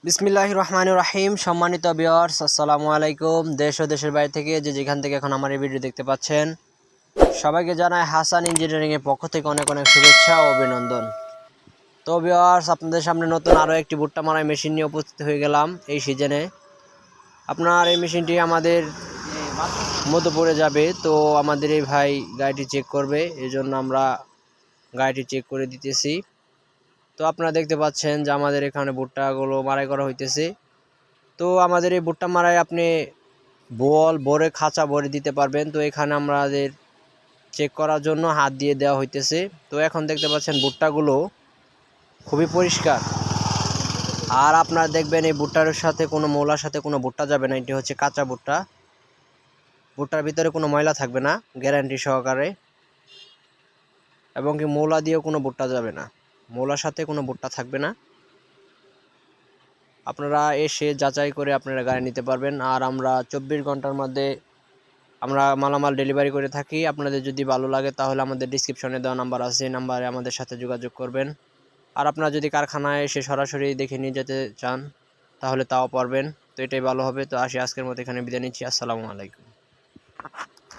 বিসমিল্লাহির রহমানির রহিম। সম্মানিত ভিউয়ার্স, আসসালামু আলাইকুম। দেশ ও দেশের বাইরে থেকে যেখান থেকে এখন আমার এই ভিডিও দেখতে পাচ্ছেন, সবাইকে জানাই হাসান ইঞ্জিনিয়ারিং এর পক্ষ থেকে অনেক অনেক শুভেচ্ছা ও অভিনন্দন। তো ভিউয়ার্স, আপনাদের সামনে নতুন আরও একটি ভুট্টা মারাই মেশিন নিয়ে উপস্থিত হয়ে গেলাম এই সিজনে। আপনার এই মেশিনটি আমাদের মধ্যপুরে যাবে, তো আমাদের এই ভাই গাড়িটি চেক করবে, এই জন্য আমরা গাড়িটি চেক করে দিতেছি। তো আপনারা দেখতে পাচ্ছেন যে আমাদের এখানে ভুট্টাগুলো মারাই করা হইতেছে। তো আমাদের এই ভুট্টা মারাই আপনি বল ভরে খাঁচা ভরে দিতে পারবেন। তো এখানে আমাদের চেক করার জন্য হাত দিয়ে দেওয়া হইতেছে। তো এখন দেখতে পাচ্ছেন ভুট্টাগুলো খুবই পরিষ্কার। আর আপনারা দেখবেন এই ভুট্টার সাথে কোনো ময়লার সাথে কোনো ভুট্টা যাবে না। এটি হচ্ছে কাঁচা ভুট্টা, ভুট্টার ভিতরে কোনো ময়লা থাকবে না গ্যারান্টি সহকারে। এবং কি মৌলা দিয়েও কোনো ভুট্টা যাবে না, মৌলার সাথে কোনো ভুট্টা থাকবে না। আপনারা এসে যাচাই করে আপনারা গাড়ি নিতে পারবেন। আর আমরা 24 ঘন্টার মধ্যে আমরা মালামাল ডেলিভারি করে থাকি। আপনাদের যদি ভালো লাগে তাহলে আমাদের ডিসক্রিপশনে দেওয়া নাম্বার আছে, এই নাম্বারে আমাদের সাথে যোগাযোগ করবেন। আর আপনারা যদি কারখানায় এসে সরাসরি দেখে নিয়ে যেতে চান তাহলে তাও পারবেন। তো এটাই ভালো হবে। তো আসি, আজকের মতো এখানে বিদায় নিচ্ছি। আসসালামু আলাইকুম।